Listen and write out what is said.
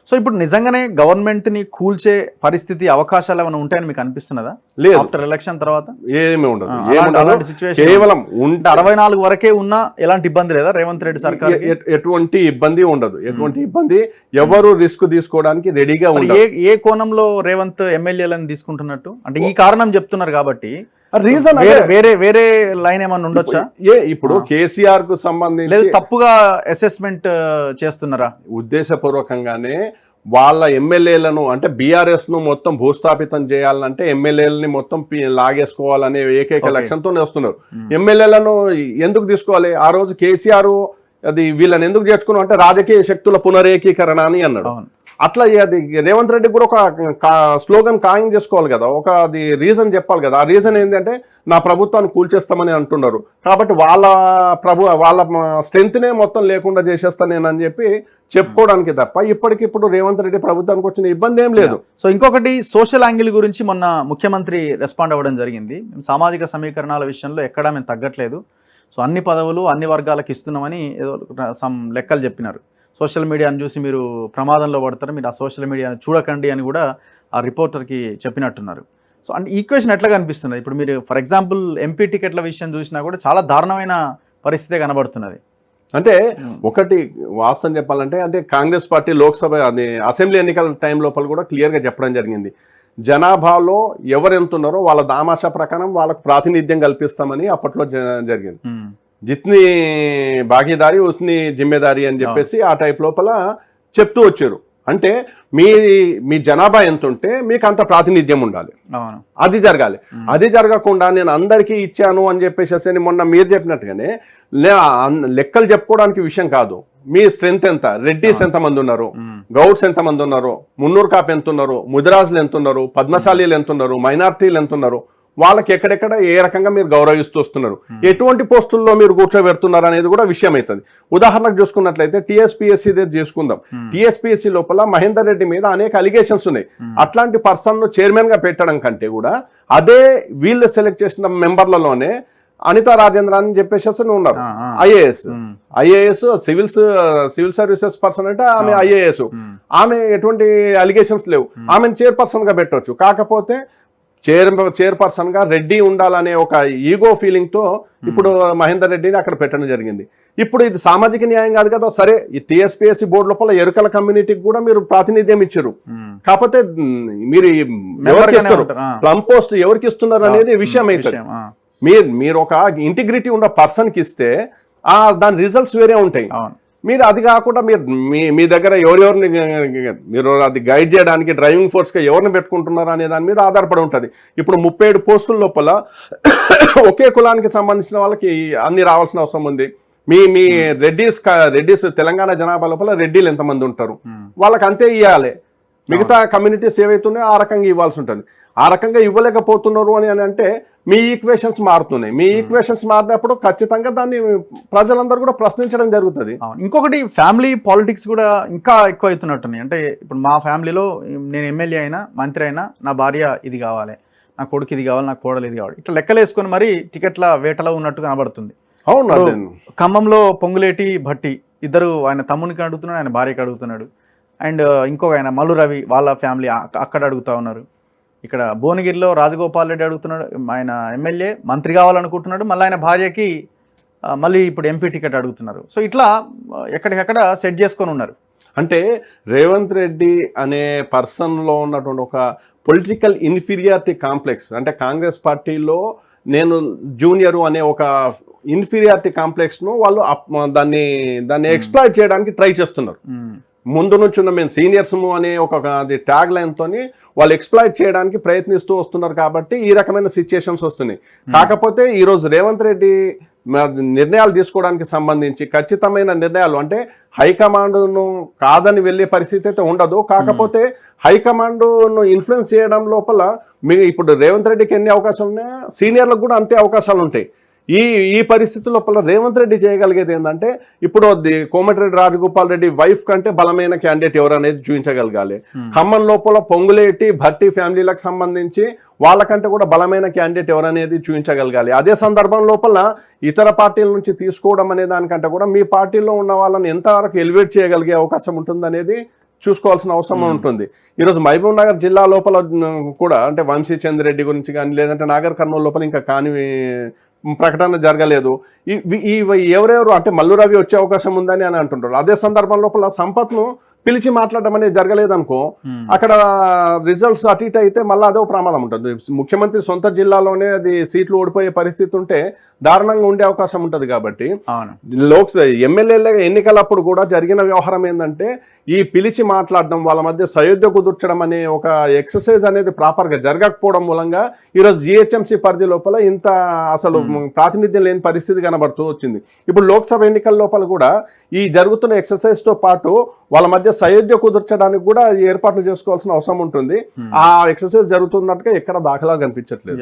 So ఇప్పుడు నిజంగానే government ని కూల్చే పరిస్థితి అవకాశాలు ఏమైనా ఉంటాయని మీకు అనిపిస్తున్నదా? లేదు, ఆఫ్టర్ ఎలక్షన్ తర్వాత ఏమీ ఉండదు. అలాంటి సిచ్యువేషన్ కేవలం 64 వరకే ఉన్నా ఎలాంటి ఇబ్బంది లేదా రేవంత్ రెడ్డి సర్కార్? ఎటువంటి ఇబ్బంది ఉండదు. ఎటువంటి ఇబ్బంది, ఎవరు రిస్క్ తీసుకోవడానికి రెడీగా ఉండదు. ఏ కోణంలో రేవంత్ ఎమ్మెల్యేలను తీసుకుంటున్నట్టు అంటే ఈ కారణం చెప్తున్నారు కాబట్టి రీజన్ వేరే లైన్ ఏమన్నా ఉండొచ్చా? ఇప్పుడు కేసీఆర్ కు సంబంధించి తప్పుగా అసెస్మెంట్ చేస్తున్నారా? ఉద్దేశపూర్వకంగానే వాళ్ళ ఎమ్మెల్యేలను అంటే బీఆర్ఎస్ ను మొత్తం భూస్థాపితం చేయాలంటే ఎమ్మెల్యేలని మొత్తం లాగేసుకోవాలనే ఏకైక లక్ష్యంతో వస్తున్నారు. ఎమ్మెల్యేలను ఎందుకు తీసుకోవాలి? ఆ రోజు కేసీఆర్ అది వీళ్ళని ఎందుకు చేర్చుకున్నాం అంటే రాజకీయ శక్తుల పునరేకీకరణ అని అన్నాడు. అట్లా అది రేవంత్ రెడ్డి కూడా ఒక స్లోగన్ ఖాయం చేసుకోవాలి కదా, ఒక అది రీజన్ చెప్పాలి కదా. ఆ రీజన్ ఏంటంటే నా ప్రభుత్వాన్ని కూల్చేస్తామని అంటున్నారు కాబట్టి వాళ్ళ స్ట్రెంత్నే మొత్తం లేకుండా చేసేస్తాను నేనని చెప్పి చెప్పుకోవడానికి తప్ప ఇప్పటికిప్పుడు రేవంత్ రెడ్డి ప్రభుత్వానికి వచ్చిన ఇబ్బంది ఏం లేదు. సో ఇంకొకటి సోషల్ యాంగిల్ గురించి మొన్న ముఖ్యమంత్రి రెస్పాండ్ అవ్వడం జరిగింది. సామాజిక సమీకరణాల విషయంలో ఎక్కడా మేము తగ్గట్లేదు, సో అన్ని పదవులు అన్ని వర్గాలకు ఇస్తున్నామని ఏదో సమ్ లెక్కలు చెప్పినారు. సోషల్ మీడియాను చూసి మీరు ప్రమాదంలో పడతారు, మీరు ఆ సోషల్ మీడియాను చూడకండి అని కూడా ఆ రిపోర్టర్కి చెప్పినట్టున్నారు. సో అంటే ఈక్వేషన్ ఎట్లా కనిపిస్తున్నది? ఇప్పుడు మీరు ఫర్ ఎగ్జాంపుల్ ఎంపీ టికెట్ల విషయం చూసినా కూడా చాలా దారుణమైన పరిస్థితే కనబడుతున్నది. అంటే ఒకటి వాస్తవం చెప్పాలంటే అంటే కాంగ్రెస్ పార్టీ లోక్సభ అది అసెంబ్లీ ఎన్నికల టైం లోపల కూడా క్లియర్గా చెప్పడం జరిగింది. జనాభాలో ఎవరు ఎంత ఉన్నారో వాళ్ళ దామాషా ప్రకారం వాళ్ళకు ప్రాతినిధ్యం కల్పిస్తామని అప్పట్లో జరిగింది. జిత్ని భాగీదారి ఉస్ని జిమ్మేదారి అని చెప్పేసి ఆ టైప్ లోపల చెప్తూ వచ్చారు. అంటే మీ జనాభా ఎంత ఉంటే మీకు అంత ప్రాతినిధ్యం ఉండాలి, అది జరగాలి. అది జరగకుండా నేను అందరికీ ఇచ్చాను అని చెప్పేసి మొన్న మీరు చెప్పినట్టుగానే లెక్కలు చెప్పుకోవడానికి విషయం కాదు. మీ స్ట్రెంత్ ఎంత, రెడ్డిస్ ఎంతమంది ఉన్నారు, గౌడ్స్ ఎంతమంది ఉన్నారు, మున్నూరు కాపు ఎంత ఉన్నారు, ముదిరాజులు ఎంత ఉన్నారు, పద్మశాలీలు ఎంత ఉన్నారు, మైనార్టీలు ఎంత ఉన్నారు, వాళ్ళకి ఎక్కడెక్కడ ఏ రకంగా మీరు గౌరవిస్తూ వస్తున్నారు, ఎటువంటి పోస్టుల్లో మీరు కూర్చోబెడుతున్నారు అనేది కూడా విషయం అవుతుంది. ఉదాహరణకు చూసుకున్నట్లయితే టీఎస్పీఎస్సీ చేసుకుందాం. టీఎస్పీఎస్సీ లోపల మహేందర్ రెడ్డి మీద అనేక అలిగేషన్స్ ఉన్నాయి. అట్లాంటి పర్సన్ ను చైర్మన్ గా పెట్టడం కంటే కూడా అదే వీళ్ళు సెలెక్ట్ చేసిన మెంబర్లలోనే అనితా రాజేంద్ర అని చెప్పేసి ఉన్నారు. ఐఏఎస్ సివిల్ సర్వీసెస్ పర్సన్ అంటే ఆమె ఐఏఎస్, ఆమె ఎటువంటి అలిగేషన్స్ లేవు, ఆమెను చైర్పర్సన్ గా పెట్టవచ్చు. కాకపోతే చైర్పర్సన్ గా రెడ్డి ఉండాలనే ఒక ఈగో ఫీలింగ్ తో ఇప్పుడు మహేందర్ రెడ్డిని అక్కడ పెట్టడం జరిగింది. ఇప్పుడు ఇది సామాజిక న్యాయం కాదు కదా. సరే, ఈ టీఎస్పీఎస్సీ బోర్డు లోపల ఎరుకల కమ్యూనిటీకి కూడా మీరు ప్రాతినిధ్యం ఇచ్చారు, కాకపోతే మీరు ఎవరికి ఇస్తారు, ప్లమ్ పోస్ట్ ఎవరికి ఇస్తున్నారు అనేది విషయం అవుతుంది. మీరు ఒక ఇంటిగ్రిటీ ఉన్న పర్సన్ కి ఇస్తే దాని రిజల్ట్స్ వేరే ఉంటాయి. మీరు అది కాకుండా మీరు మీ దగ్గర ఎవరెవరిని మీరు అది గైడ్ చేయడానికి డ్రైవింగ్ ఫోర్స్గా ఎవరిని పెట్టుకుంటున్నారు అనే దాని మీద ఆధారపడి ఉంటుంది. ఇప్పుడు 37 పోస్టుల లోపల ఒకే కులానికి సంబంధించిన వాళ్ళకి అన్ని రావాల్సిన అవసరం ఉంది. మీ రెడ్డిస్ తెలంగాణ జనాభా లోపల రెడ్డిలు ఎంతమంది ఉంటారు, వాళ్ళకి అంతే ఇవ్వాలి. మిగతా కమ్యూనిటీస్ ఏవైతున్నాయో ఆ రకంగా ఇవ్వాల్సి ఉంటుంది. ఆ రకంగా ఇవ్వలేకపోతున్నారు అని అంటే మీ ఈక్వేషన్స్ మారుతున్నాయి. మీ ఈక్వేషన్స్ మారినప్పుడు ఖచ్చితంగా దాన్ని ప్రజలందరూ కూడా ప్రశ్నించడం జరుగుతుంది. ఇంకొకటి ఫ్యామిలీ పాలిటిక్స్ కూడా ఇంకా ఎక్కువ అవుతున్నట్టున్నాయి. అంటే ఇప్పుడు మా ఫ్యామిలీలో నేను ఎమ్మెల్యే అయినా మంత్రి అయినా నా భార్య ఇది కావాలి, నా కొడుకు ఇది కావాలి, నా కోడలు ఇది కావాలి, ఇట్లా లెక్కలేసుకొని మరి టికెట్ల వేటలో ఉన్నట్టు కనబడుతుంది. అవును, ఖమ్మంలో పొంగులేటి భట్టి ఇద్దరు ఆయన తమ్మునికి అడుగుతున్నాడు, ఆయన భార్యకి అడుగుతున్నాడు. అండ్ ఇంకొక ఆయన మల్లు రవి వాళ్ళ ఫ్యామిలీ అక్కడ అడుగుతా ఉన్నారు. ఇక్కడ భువనగిరిలో రాజగోపాల్ రెడ్డి అడుగుతున్నాడు, ఆయన ఎమ్మెల్యే మంత్రి కావాలనుకుంటున్నాడు, మళ్ళీ ఆయన భార్యకి మళ్ళీ ఇప్పుడు ఎంపీ టికెట్ అడుగుతున్నారు. సో ఇట్లా ఎక్కడికక్కడ సెట్ చేసుకొని ఉన్నారు. అంటే రేవంత్ రెడ్డి అనే పర్సన్లో ఉన్నటువంటి ఒక పొలిటికల్ ఇన్ఫీరియారిటీ కాంప్లెక్స్, అంటే కాంగ్రెస్ పార్టీలో నేను జూనియరు అనే ఒక ఇన్ఫీరియారిటీ కాంప్లెక్స్ను వాళ్ళు దాన్ని ఎక్స్ప్లాయిట్ చేయడానికి ట్రై చేస్తున్నారు. ముందు నుంచి ఉన్న మేము సీనియర్స్ అనే ఒక ట్యాగ్ లైన్తో వాళ్ళు ఎక్స్ప్లాయిట్ చేయడానికి ప్రయత్నిస్తూ వస్తున్నారు కాబట్టి ఈ రకమైన సిచ్యుయేషన్స్ వస్తున్నాయి. కాకపోతే ఈరోజు రేవంత్ రెడ్డి నిర్ణయాలు తీసుకోవడానికి సంబంధించి ఖచ్చితమైన నిర్ణయాలు అంటే హైకమాండ్ను కాదని వెళ్ళే పరిస్థితి అయితే ఉండదు. కాకపోతే హైకమాండ్ను ఇన్ఫ్లుయెన్స్ చేయడం లోపల ఇప్పుడు రేవంత్ రెడ్డికి ఎన్ని అవకాశాలు ఉన్నాయో సీనియర్లకు కూడా అంతే అవకాశాలు ఉంటాయి. ఈ పరిస్థితి లోపల రేవంత్ రెడ్డి చేయగలిగేది ఏంటంటే ఇప్పుడు కోమటిరెడ్డి రాజగోపాల్ రెడ్డి వైఫ్ కంటే బలమైన క్యాండిడేట్ ఎవరు అనేది చూపించగలగాలి. ఖమ్మం లోపల పొంగులేటి భట్టి ఫ్యామిలీలకు సంబంధించి వాళ్ళకంటే కూడా బలమైన క్యాండిడేట్ ఎవరనేది చూపించగలగాలి. అదే సందర్భం లోపల ఇతర పార్టీల నుంచి తీసుకోవడం అనే దానికంటే కూడా మీ పార్టీలో ఉన్న వాళ్ళని ఎంతవరకు ఎలివేట్ చేయగలిగే అవకాశం ఉంటుందనేది చూసుకోవాల్సిన అవసరం ఉంటుంది. ఈరోజు మహబూబ్ నగర్ జిల్లా లోపల కూడా అంటే వంశీ చంద్రెడ్డి గురించి కానీ లేదంటే నాగర్ కర్నూలు లోపల ఇంకా కాని ప్రకటన జరగలేదు. ఎవరెవరు అంటే మల్లు రవి వచ్చే అవకాశం ఉందని అని అంటుంటారు. అదే సందర్భం లోపల సంపత్ను పిలిచి మాట్లాడడం అనేది జరగలేదనుకో, అక్కడ రిజల్ట్స్ అటు ఇటు అయితే మళ్ళీ అదో ప్రమాదం ఉంటుంది. ముఖ్యమంత్రి సొంత జిల్లాలోనే అది సీట్లు ఓడిపోయే పరిస్థితి ఉంటే దారుణంగా ఉండే అవకాశం ఉంటుంది. కాబట్టి ఎమ్మెల్యేల ఎన్నికలప్పుడు కూడా జరిగిన వ్యవహారం ఏంటంటే ఈ పిలిచి మాట్లాడడం, వాళ్ళ మధ్య సయోధ్య కుదుర్చడం అనే ఒక ఎక్సర్సైజ్ అనేది ప్రాపర్గా జరగకపోవడం మూలంగా ఈరోజు జిహెచ్ఎంసీ పరిధి లోపల ఇంత అసలు ప్రాతినిధ్యం లేని పరిస్థితి కనబడుతూ వచ్చింది. ఇప్పుడు లోక్సభ ఎన్నికల లోపల కూడా ఈ జరుగుతున్న ఎక్సర్సైజ్తో పాటు వాళ్ళ మధ్య సయోధ్య కుదర్చడానికి కూడా ఏర్పాట్లు చేసుకోవాల్సిన అవసరం ఉంటుంది. ఆ ఎక్సర్సైజ్ జరుగుతున్నట్టుగా ఎక్కడ దాఖలా కనిపించట్లేదు.